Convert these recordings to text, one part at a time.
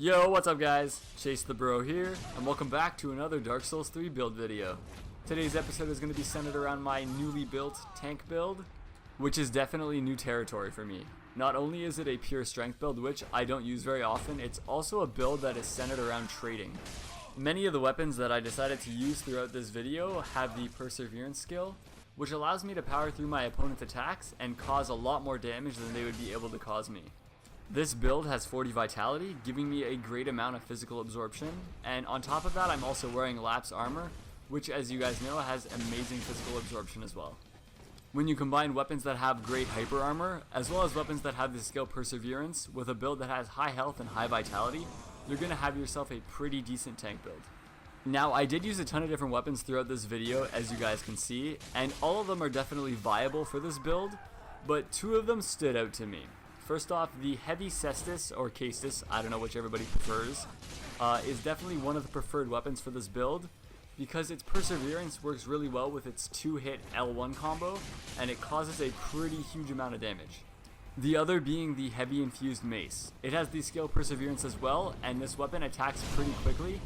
Yo, what's up guys? Chase the Bro here, and welcome back to another Dark Souls 3 build video. Today's episode is going to be centered around my newly built tank build, which is definitely new territory for me. Not only is it a pure strength build, which I don't use very often, it's also a build that is centered around trading. Many of the weapons that I decided to use throughout this video have the Perseverance skill, which allows me to power through my opponent's attacks and cause a lot more damage than they would be able to cause me. This build has 40 vitality, giving me a great amount of physical absorption, and on top of that I'm also wearing Lapse armor, which as you guys know has amazing physical absorption as well. When you combine weapons that have great hyper armor, as well as weapons that have the skill Perseverance, with a build that has high health and high vitality, you're going to have yourself a pretty decent tank build. Now I did use a ton of different weapons throughout this video, as you guys can see, and all of them are definitely viable for this build, but two of them stood out to me. First off, the Heavy Cestus, or Castus, I don't know which everybody prefers, is definitely one of the preferred weapons for this build, because its Perseverance works really well with its 2-hit L1 combo, and it causes a pretty huge amount of damage. The other being the Heavy Infused Mace. It has the skill Perseverance as well, and this weapon attacks pretty quickly,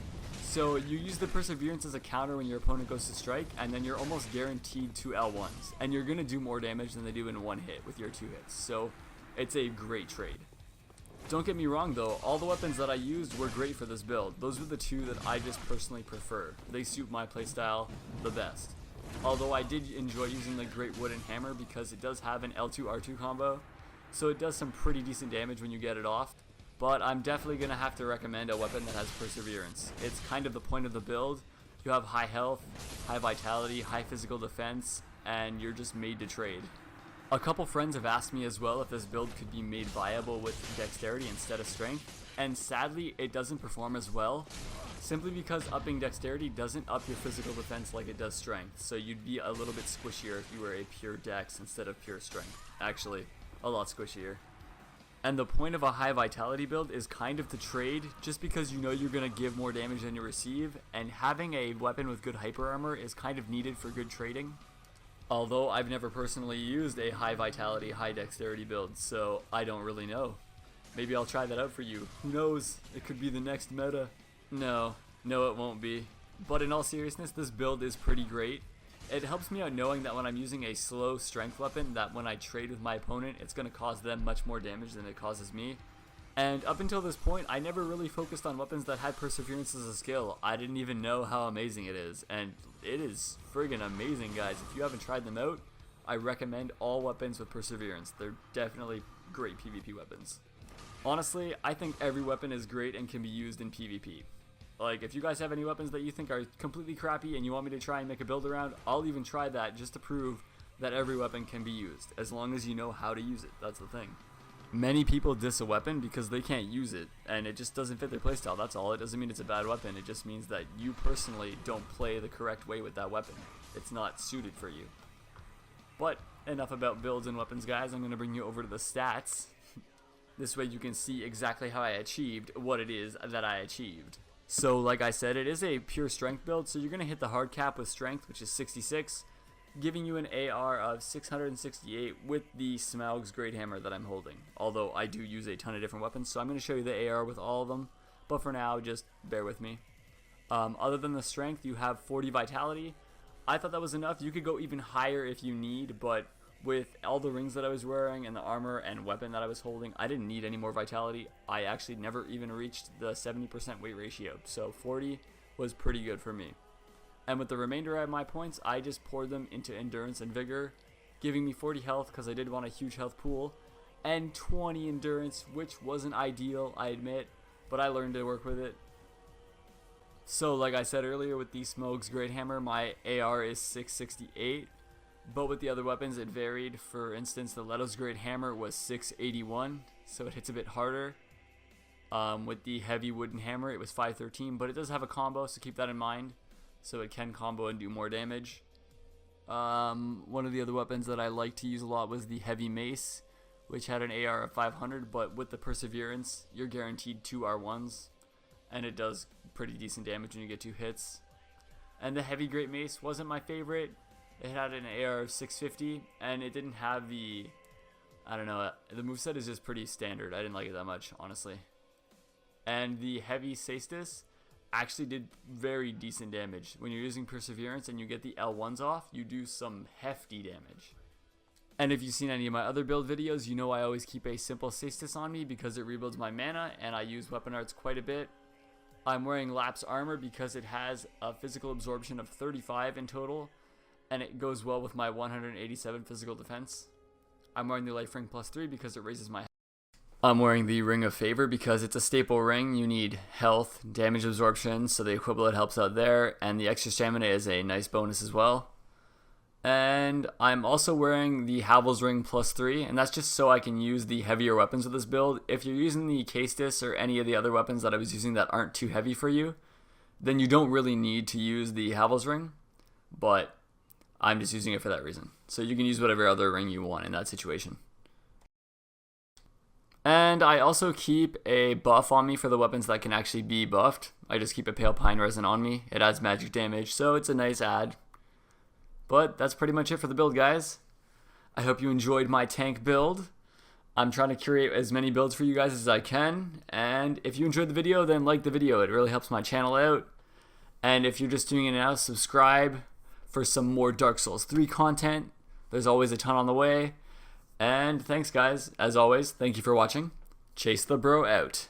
so you use the Perseverance as a counter when your opponent goes to strike, and then you're almost guaranteed 2 L1s, and you're going to do more damage than they do in one hit with your 2 hits, so it's a great trade. Don't get me wrong though, all the weapons that I used were great for this build. Those were the two that I just personally prefer. They suit my playstyle the best. Although I did enjoy using the Great Wooden Hammer because it does have an L2 R2 combo, so it does some pretty decent damage when you get it off. But I'm definitely going to have to recommend a weapon that has Perseverance. It's kind of the point of the build. You have high health, high vitality, high physical defense, and you're just made to trade. A couple friends have asked me as well if this build could be made viable with dexterity instead of strength, and sadly it doesn't perform as well, simply because upping dexterity doesn't up your physical defense like it does strength, so you'd be a little bit squishier if you were a pure dex instead of pure strength. Actually, a lot squishier. And the point of a high vitality build is kind of to trade, just because you know you're going to give more damage than you receive, and having a weapon with good hyper armor is kind of needed for good trading. Although I've never personally used a high vitality, high dexterity build, so I don't really know. Maybe I'll try that out for you. Who knows? It could be the next meta. No, it won't be. But in all seriousness, this build is pretty great. It helps me out knowing that when I'm using a slow strength weapon, that when I trade with my opponent, it's going to cause them much more damage than it causes me. And up until this point, I never really focused on weapons that had Perseverance as a skill. I didn't even know how amazing it is, and it is friggin' amazing, guys. If you haven't tried them out, I recommend all weapons with Perseverance. They're definitely great PvP weapons. Honestly, I think every weapon is great and can be used in PvP. Like, if you guys have any weapons that you think are completely crappy and you want me to try and make a build around, I'll even try that just to prove that every weapon can be used, as long as you know how to use it. That's the thing. Many people diss a weapon because they can't use it, and it just doesn't fit their playstyle, that's all. It doesn't mean it's a bad weapon, it just means that you personally don't play the correct way with that weapon. It's not suited for you. But enough about builds and weapons, guys. I'm going to bring you over to the stats. This way you can see exactly how I achieved what it is that I achieved. So like I said, it is a pure strength build, so you're going to hit the hard cap with strength, which is 66. Giving you an AR of 668 with the Smaug's Great Hammer that I'm holding. Although I do use a ton of different weapons, so I'm going to show you the AR with all of them. But for now, just bear with me. Other than the strength, you have 40 vitality. I thought that was enough. You could go even higher if you need, but with all the rings that I was wearing and the armor and weapon that I was holding, I didn't need any more vitality. I actually never even reached the 70% weight ratio, so 40 was pretty good for me. And with the remainder of my points, I just poured them into Endurance and Vigor, giving me 40 health because I did want a huge health pool, and 20 Endurance, which wasn't ideal, I admit, but I learned to work with it. So like I said earlier, with the Smaug's Great Hammer, my AR is 668, but with the other weapons it varied. For instance, the Leto's Great Hammer was 681, so it hits a bit harder. With the Heavy Wooden Hammer, it was 513, but it does have a combo, so keep that in mind. So it can combo and do more damage. One of the other weapons that I like to use a lot was the Heavy Mace, which had an AR of 500, but with the Perseverance, you're guaranteed 2 R1s, and it does pretty decent damage when you get 2 hits. And the Heavy Great Mace wasn't my favorite. It had an AR of 650, and it didn't have I don't know, the moveset is just pretty standard. I didn't like it that much, honestly. and the heavy Cestus actually did very decent damage. When you're using Perseverance and you get the L1s off, you do some hefty damage. And if you've seen any of my other build videos, you know I always keep a simple Cestus on me because it rebuilds my mana, and I use weapon arts quite a bit. I'm wearing Lapse armor because it has a physical absorption of 35 in total, and it goes well with my 187 physical defense. I'm wearing the Life Ring +3 because it raises my health. I'm wearing the Ring of Favor because it's a staple ring. You need health, damage absorption, so the equivalent helps out there, and the extra stamina is a nice bonus as well. And I'm also wearing the Havel's Ring +3, and that's just so I can use the heavier weapons with this build. If you're using the Cestus or any of the other weapons that I was using that aren't too heavy for you, then you don't really need to use the Havel's Ring, but I'm just using it for that reason. So you can use whatever other ring you want in that situation. And I also keep a buff on me for the weapons that can actually be buffed. I just keep a Pale Pine Resin on me. It adds magic damage, so it's a nice add. But that's pretty much it for the build, guys. I hope you enjoyed my tank build. I'm trying to curate as many builds for you guys as I can. And if you enjoyed the video, then like the video. It really helps my channel out. And if you're just tuning in now, subscribe for some more Dark Souls 3 content. There's always a ton on the way. And thanks, guys. As always, thank you for watching. Chase the Bro out.